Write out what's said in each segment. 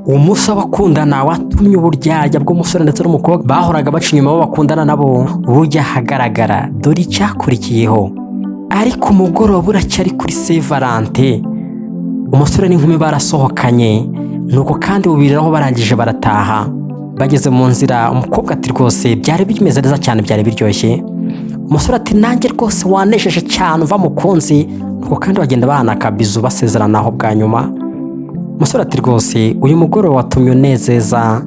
umunsi w'abakundana watumye uburyarya bw'umusore ndetse n'umukobwa bahoraga baca inyuma abo bakundana nabo bujya ahagaragara. Dore icyakurikiyeho. Ariko umugoroba uracyari kuri Saint Valentin, umusore n'inkumi barasohokanye, nuko kandi bubiriraho barangije barataha. Bageze mu nzira umukobwa ati rwose byari bimeze neza cyane, byari biryoshye. Umusore ati nanjye rwose wanesheje cyane uva mukunzi, nuko kandi bagenda bahana akabizu basezeranaho bwa nyuma. Umusore ati rwose uyu mugoroba watumye unezeza.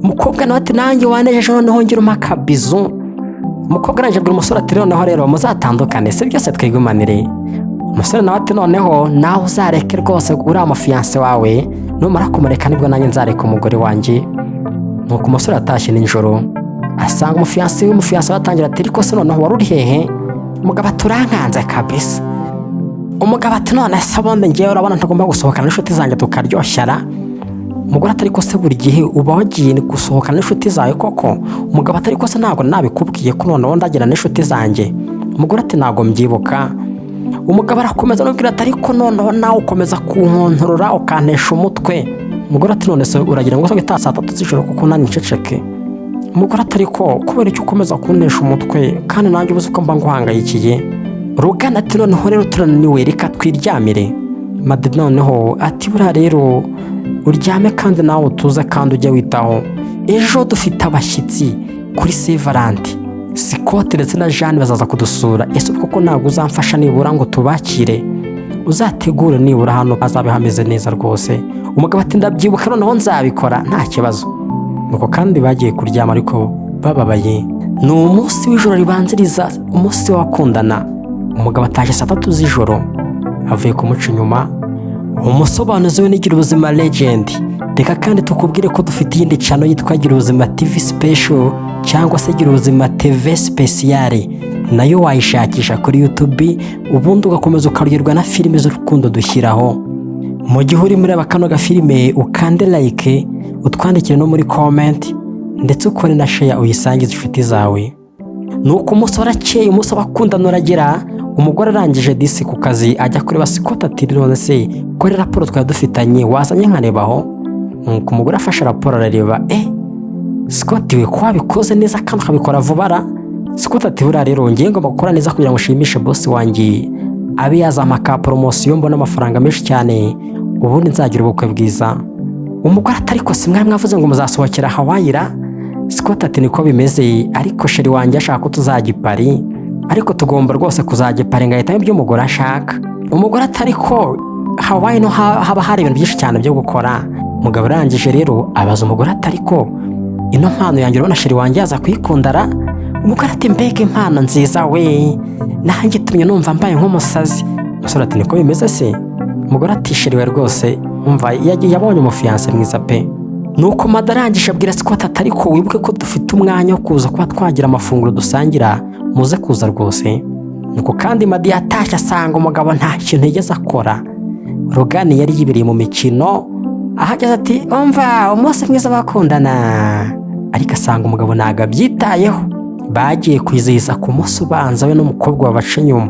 Umukobwa nawe ati nanjye wanesheje noneho ngira umpa akabizu. Umukobwa arangije abwira umusore ati noneho rero muzatandukane si byose twigumanire. Umusore nawe ati noneho nawe uzareke rwose uriya amafiyanse wawe, numara kumureka nibwo nanjye nzareka umugore wanjye. Nuko umusore atashye nijoro asanga umufiyanse batangira ati ariko se noneho wari uri hehe? Umugabo turankanze kabisa. Umugabo ati none se ubundi ngewe urabona ntagomba gusohokana n'inshuti zanjye tukaryoshara? Umugore atari ko se buri gihe uba wagiye gusohokana n'inshuti zawe koko? Umugabo atari ko se ntabwo nabikubwiye ko noneho ndagira n'inshuti zanjye? Umugore ati ntabwo mbyibuka. Umugabo arakomeza anubwira ati ariko noneho nawe ukomeza kunkontorora ukantesha umutwe. Umugore ati none se uragira ngo utaha saa 3 z'ijoro kuko nani nceceke? Umugore ati ariko kubera icyo ukomeza kuntesha umutwe kandi nanjye ubuze ko mba nguhangayikiye? Rugana ati noneho rero turananiwe reka twiryamire. Made noneho ati buriya rero uryame kandi nawe utuze kandi ujye witaho, ejo dufite abashyitsi kuri Saint Valentin. Scott ndetse na Jeanne bazaza kudusura, ese koko ntabwo uzamfasha nibura ngo tubakire? Uzategure nibura hano azabe hameze neza rwose. Umugabo ati ndabyibuka noneho nzabikora nta kibazo. Nuko kandi bagiye kuryama ariko bababaye. Ni umunsi w'ijoro ribanziriza umunsi w'abakundana. Umugabo ataje saa 3 z'ijoro avuye kumuca inyuma. Umusobanuzi we ni Gira Ubuzima Legend. Reka kandi tukubwire ko dufite iyindi channel yitwa Gira Ubuzima TV Special cyangwa se Gira Ubuzima TV Special, nayo wayishakisha kuri YouTube ubundi ugakomeza ukaryoherwa na filime z'urukundo dushyiraho. Mu gihe uri muri abakano ga filime ukande like, utwandikire no muri comment ndetse ukore na share uyisangize inshuti zawe. Nuko umunsi warakeye, umunsi w'abakundana uragera. Umugore arangije disi ku kazi ajya kureba Scott ati none se ko raporo twari dufitanye wazanye nkarebaho? Nuko umugore afashe raporo arareba, Scott we ko wabikoze neza kandi ukabikora vuba ra? Scott ati buriya rero ngiye ngomba gukora neza kugira ngo ushimishe boss wanjye abe yazama ka promotion mbona amafaranga menshi cyane ubundi nzagira ubukwe bwiza. Umugore atari ko simwe mwavuze ngo muzasohokera Hawaii ra? Scott ati niko bimeze ariko sheri wanjye ashaka ko tuzajya i Paris, ariko tugomba rwose kuzajya i Paris ngahita ibyo umugore ashaka. Umugore atari ko Hawaii no haba hari ibintu byinshi cyane byo gukora. Umugabo arangije rero abaza umugore atari ko ino mpano yanjye urabona sheri wanjye yaza kuyikundara? Umugore ati mbega impano nziza we, nanjye tumye numva mbaye nk'umusazi. Umusore ati niko bimeze se? Umugore ati sheri we rwose umva yabonye umufiyanse mwiza pe. Nuko madarangije abwira Scott atari ko wibuke ko dufite umwanya wo kuza kuba twagira amafunguro dusangira, muze kuza rwose. Nuko kandi Madi yatashye asanga umugabo nta kintu yigeze akora. Rogani yari yibereye mu mikino, ahageze ati umva umunsi mwiza bakundana, ariko asanga umugabo ntago abyitayeho. Bagiye kwizihiza ku munsi ubanza we n'umukobwa wabaca inyuma.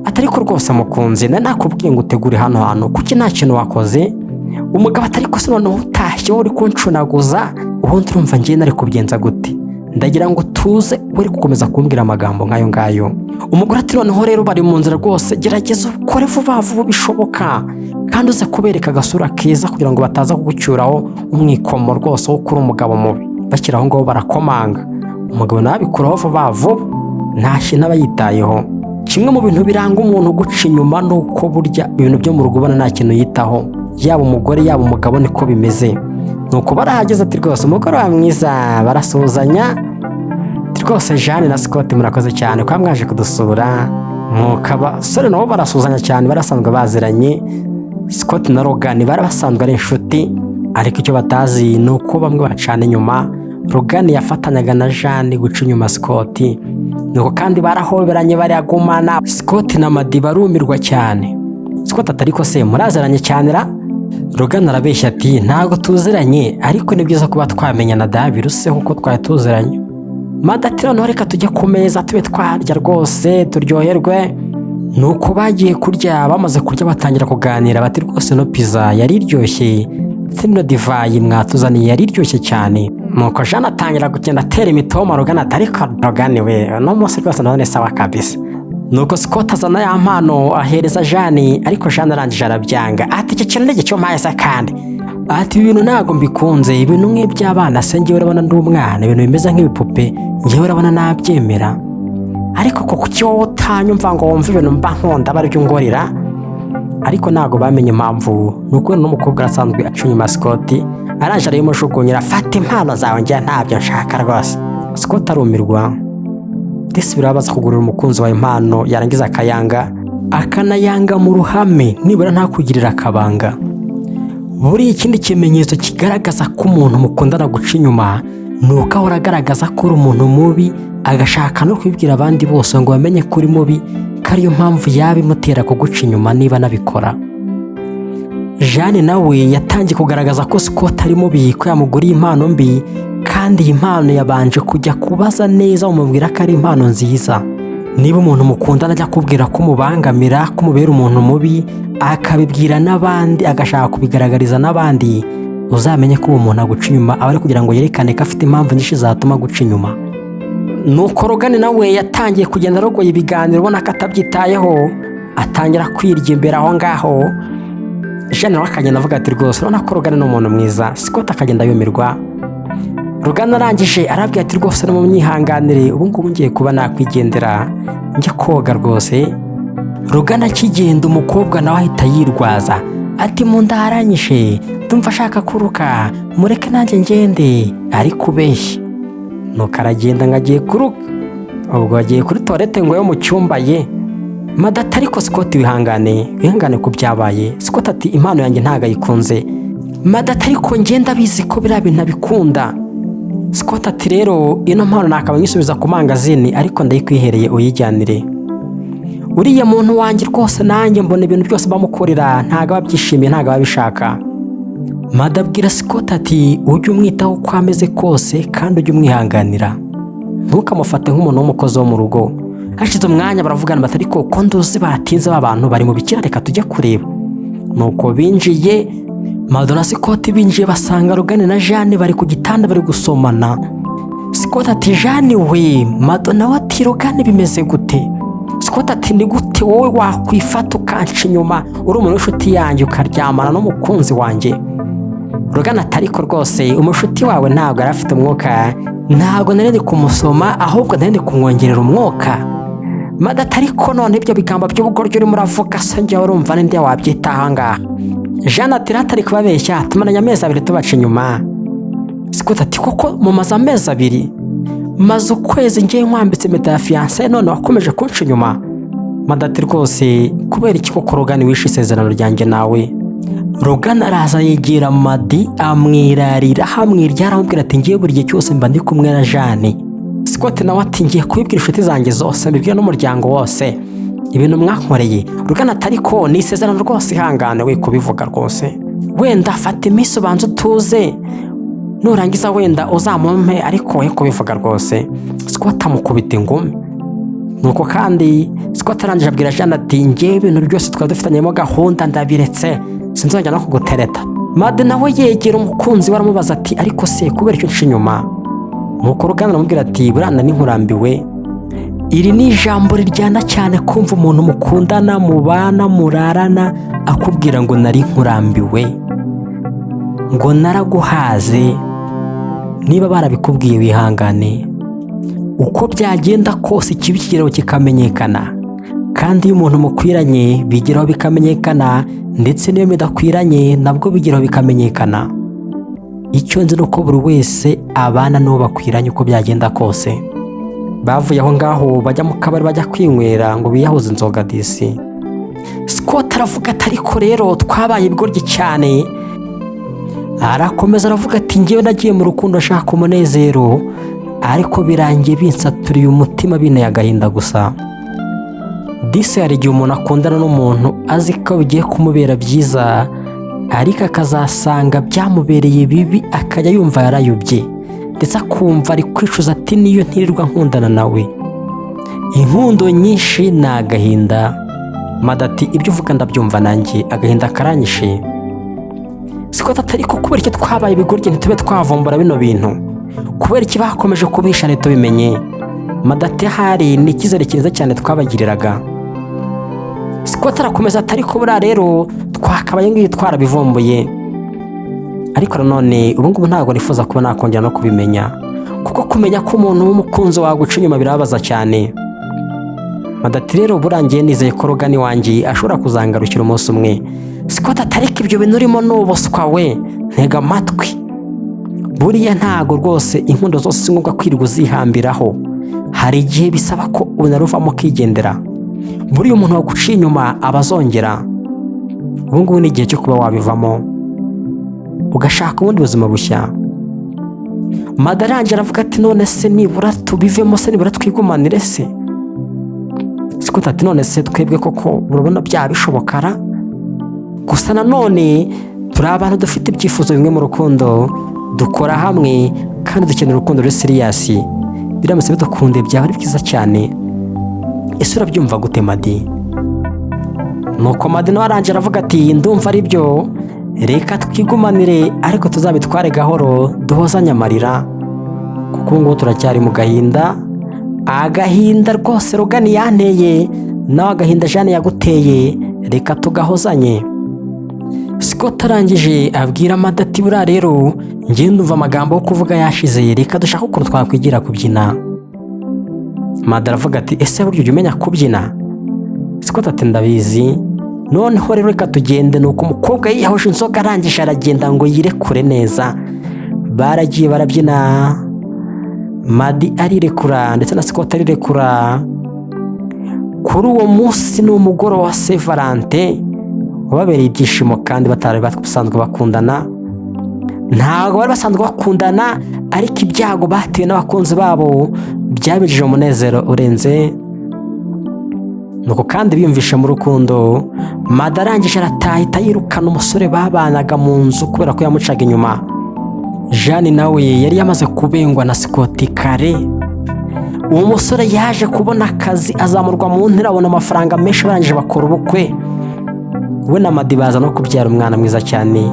Atari ko rwose mukunzi nakubwiye ngo utegure hano hantu kuki nta kintu wakoze? Umugabo atari ko se noneho utashye uri kuncunaguza, ubundi urumva ngiye nari kubigenza gute? Ndagira ngo tuze uri gukomeza kumbwira amagambo nk'ayo ngayo. Umugore ati noneho rero bari mu nzira rwose gerageza ukore vuba vuba bishoboka kandi uze kubereka agasura keza kugira ngo bataza kugucyuraho umwikomo rwose wo kuri umugabo mubi. Bakiraho ngo barakomanga, umugabo nabikuraho vuba vuba nta kintu aba yitayeho. Kimwe mu bintu biranga umuntu guca inyuma nuko burya ibintu byo mu rugo ubona nta kintu yitaho, yaba umugore yaba umugabo niko bimeze. Nuko barahageze ati rwose umugore wa mwiza, barasuhuzanya rwose. Jeanne na Scott murakoze cyane kwa mwaje kudusura. Abasore nabo barasuhuzanya cyane, barasanzwe baziranye. Scott na Rogani barabasanzwe ari inshuti, ariko icyo batazi nuko bamwe bacana inyuma. Rogani yafatanyaga na Jeanne guca inyuma Scott, nuko kandi barahoberanye baragumana. Scott na Madi barumirwa cyane. Scott atari ko se muraziranye cyane ra? Rogani arabeshya ati ntago tuziranye ariko ni byiza kuba twamenyana da biruse kuko twari tuziranye. Madi ati noneho reka tujye ku meza tube twarya rwose turyoherwe. Nuko bagiye kurya, bamaze kurya batangira kuganira bati rwose no pizza yari iryoshye ino divayi mwatuzaniye yari iryoshye cyane. Nuko Jeanne atangira kugenda atera imitoma Logan ati ariko Logan we no munsi rwose none sawa kabisa. Nuko Scott azana ya mpano ahereza Jeanne, ariko Jeanne arangije arabyanga ati iki kintu n'icyo mpaye se kandi ati ibintu ntago mbikunze, ibintu nk'iby'abana se njyewe urabona ndi umwana, ibintu bimeze nk'ibipupe njyewe urabona nabyemera, ariko ko kuki wowe utanyumva ngo wumve ibintu mba nkunda bari byo ngorira. Ariko ntago bamenye impamvu, nuko n'umukobwa asanzwe aca inyuma Scott arangije arayimushugunyira afata impano zawe njye ntabyo nshaka rwose. Scott arumirwa ndetse birabaza kugurira umukunzi wawe impano yarangiza akayanga, akanayanga mu ruhame nibura ntakugirira akabanga. Buri ikindi kimenyetso kigaragaza ko umuntu mukundana guca inyuma nuko ahora agaragaza ko uri umuntu mubi, agashaka no kubibwira abandi bose ngo bamenye ko uri mubi, ko ariyo mpamvu yaba imutera kuguca inyuma niba nabikora. Jeanne nawe yatangiye kugaragaza ko Scott ari mubi, ko yamuguriye impano mbi, kandi iyi mpano yabanje kujya kubaza neza umubwira ko ari impano nziza. Niba umuntu mukundana ajya kubwira ko umubangamira, ko umubera umuntu mubi, akabibwira n'abandi, agashaka kubigaragariza n'abandi, uzamenye ko uwo muntu aguca inyuma aba ari kugira ngo yerekane ko afite impamvu nyinshi zatuma guca inyuma. Nuko Logan nawe yatangiye kugenda arogoye ibiganiro ubona ko atabyitayeho, atangira kwirya imbere aho ngaho. Jeanne nawe akagenda avuga ati rwose urabona ko Logan ni umuntu mwiza. Scott akagenda yumirwa. Logan arangije arabwira ati rwose no mu myihanganire ubu ngubu ngiye kuba nakwigendera njya koga rwose. Logan akigenda umukobwa nawe ahita yirwaza ati mu nda haranyishe, ndumva ashaka kuruka, mureke nanjye ngende. Ariko ubeshye. Nuko aragenda ngo agiye kuruka, ubwo agiye kuri toilette ngo yo mu cyumba ye. Madata ariko Scott wihangane ku byabaye. Scott ati impano yanjye ntago ayikunze. Madata ariko ngenda bizi ko biriya bintu abikunda. Scott ati rero ino mpano nakaba nyisubiza ku mangazini, ariko ndayikwihereye uyijyanire. Uriya muntu wanjye rwose nanjye mbona ibintu byose bamukorera ntago babyishimiye, ntago babishaka. Madabwira Scott ati ujye umwitaho uko ameze kose kandi ujye umwihanganira, ntukamufate nk'umuntu w'umukozi wo mu rugo. Hashize umwanya baravugana bati ariko ko nduzi batinze abantu bari mu bikira, reka tujye kureba. Nuko binjiye, Mado na Scott binjiye basanga Logan na Jeanne bari ku gitanda bari gusomana. Scott ati Jeanne we, Mado nawe ati Logan bimeze gute? Scott ati ni gute wowe wakwifata ukanca inyuma uri umuntu w'inshuti yanjye ukaryamana n'umukunzi wanjye? Logan ati ariko rwose umushuti wawe ntabwo yari afite umwuka, ntabwo nari kumusoma ahubwo nari kumwongerera umwuka. Mado ati ariko none ibyo bigambo by'ubugoryi urimo uravuga se njye urumva ninde wabyitaho ahangaha? Jeanne ati ratari kubabeshya tumaranye amezi 2 tubaca inyuma. Scott ati koko mumaze amezi 2? Maze ukwezi ngiye nkwambitse impeta ya fiancé none wakomeje kunca inyuma. Mado ati rwose kubera iki koko Logan wishe isezerano ryanjye nawe? Logan araza yegera Madi amwirarira hamwirya aramubwira ati ngiye buri gihe cyose mba ndi kumwe na Jeanne. Scott nawe ati ngiye kubibwira inshuti zanjye zose mbibwira n'umuryango wose ibintu mwankoreye. Logan ati ariko ni isezerano rwose ihangane we kubivuga rwose, wenda fata iminsi ubanza utuze nurangiza wenda uzamumpe ariko we kubivuga rwose. Scott amukubita ingumi. Nuko kandi Scott arangije abwira Jeanne ati ngiye ibintu byose twari dufitanyemo gahunda ndabiretse sinzongera no kugutereta. Made nawe yegera umukunzi waramubaza ati ariko se kubera icyo nca inyuma? Nuko Logan aramubwira ati burana n'inkurambiwe. Iri ni ijambo riryana cyane kumva umuntu mukundana mubana murarana akubwira ngo nari nkurambiwe, ngo naraguhaze. Niba barabikubwiye wihangane, uko byagenda kose ikibi kigeraho kikamenyekana, kandi iyo umuntu mukwiranye bigeraho bikamenyekana, ndetse n'iyo mudakwiranye nabwo bigeraho bikamenyekana. Icyo nzi nuko buri wese abana n'uwo bakwiranye uko byagenda kose. Bavuye aho ngaho bajya mu kabari bajya kwinywera ngo biyahuze inzoga disi. Scott aravuga ati ariko rero twabaye ibigoryi cyane. Arakomeza aravuga ati ngewe nagiye mu rukundo ashaka umunezero, ariko birangiye binsaturiye umutima binteye agahinda gusa. Disi hari igihe umuntu akundana n'umuntu azi ko bigiye kumubera byiza, ariko akazasanga byamubereye bibi akajya yumva yarayobye, ndetse akumva ari kwicuza ati niyo ntirirwa nkundana nawe. Inkundo nyinshi ni agahinda. Mado ati ibyo uvuga ndabyumva nanjye agahinda karanyishe. Scott ati ariko kubera iki twabaye ibigoryi ntitube twavumbura bino bintu, kubera iki bakomeje kubisha ntitubimenye? Mada ati ahari ni icyizere cyiza cyane twabagiriraga. Scott arakomeza ati ariko buriya rero twakabaye ngiyo twarabivumbuye, ariko nanone ubu ngubu ntabwo nifuza kuba nakongera no kubimenya, kuko kumenya ko umuntu w'umukunzi waguca inyuma birababaza cyane. Mada ati rero burangiye nizeye ko Logan wanjye ashobora kuzangarukira umunsi umwe. Scott ati ariko ibyo bintu urimo n'ubuswa we, ntega amatwi, buriya ntago rwose inkundo zose si ngombwa kwirirwa uzihambiraho, hari igihe bisaba ko unaruvamo ukigendera. Buriya umuntu waguciye inyuma aba azongera. Ubu ngubu ni igihe cyo kuba wabivamo ugashaka ubundi buzima bushya. Mada arangije aravuga ati none se nibura tubivemo se, nibura twigumanire se? Scott ati none se twebwe koko urabona byaba bishobokara? Gusa nanone turi abantu dufite ibyifuzo bimwe mu rukundo, dukora hamwe kandi dukenera urukundo ruri serious. Biramutse bidukunde byaba ari byiza cyane. Ese urabyumva gute Madi? Nuko Madi nawe arangije aravuga ati ndumva ari byo, reka twigumanire ariko tuzabitware gahoro duhozanye amarira, kuko ubu ngubu turacyari mu gahinda. Agahinda rwose Logan yanteye, nawe agahinda Jane yaguteye, reka tugahozanye. Scott arangije abwira Mada ati buriya rero njye ndumva amagambo yo kuvuga yashize, reka dushaka ukuntu twakwigira kubyina. Mada aravuga ati ese buryo ujya umenya kubyina? Scott ati ndabizi, noneho rero reka tugende. Nuko umukobwa yiyahuje inzoga arangije aragenda ngo yirekure neza. Baragiye barabyina, Madi arirekura ndetse na Scott arirekura. Kuri uwo munsi ni umugoroba wa Saint Valentin wababereye ibyishimo kandi batari basanzwe bakundana. Ntabwo bari basanzwe bakundana, ariko ibyago batewe n'abakunzi babo byabijeje umunezero urenze. Nuko kandi biyumvisha mu rukundo, Mada arangije aratahita yirukana umusore babanaga mu nzu kubera ko yamucaga inyuma. Jane nawe yari yamaze kubengwa na Scott kare. Uwo musore yaje kubona akazi, azamurwa mu ntera, abona amafaranga menshi, barangije bakora ubukwe. We na Madi baza no kubyara umwana mwiza cyane.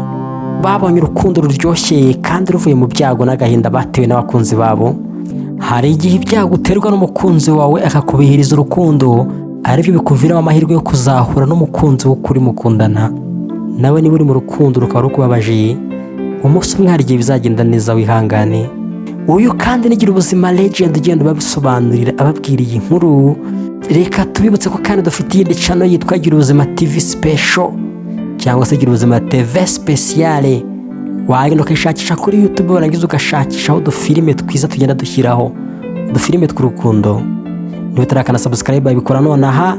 Babonye urukundo ruryoshye kandi ruvuye mu byago n'agahinda batewe n'abakunzi babo. Hari igihe ibyago uterwa n'umukunzi wawe akakubihiriza urukundo, aribyo bikuviramo amahirwe yo kuzahura n'umukunzi w'ukuri mukundana. Nawe niba uri mu rukundo rukaba rukubabaje, umunsi umwe hari igihe bizagenda neza, wihangane. Uyu kandi nigira ubuzima legend ugenda babisobanurira ababwira iyi nkuru. Reka tubibutse ko kandi dufite iyindi channel yitwa Gira Ubuzima TV Special cyangwa se Gira Ubuzima TV Speciale. Wagenda ukishakisha kuri YouTube, warangiza ugashakishaho udufilime twiza tugenda dushyiraho, udufilime tw'urukundo. Niba utarakana subscribe babikora nonaha,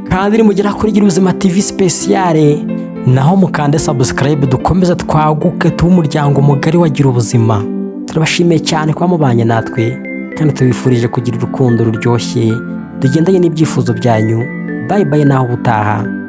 kandi nimugera kuri Gira Ubuzima TV Speciale naho mukande subscribe, dukomeze twaguke tuba umuryango mugari wa Gira Ubuzima. Turabashimiye cyane kuba mubanye natwe kandi tubifurije kugira urukundo ruryoshye tugendanye n'ibyifuzo byanyu. Bye bye naho ubutaha.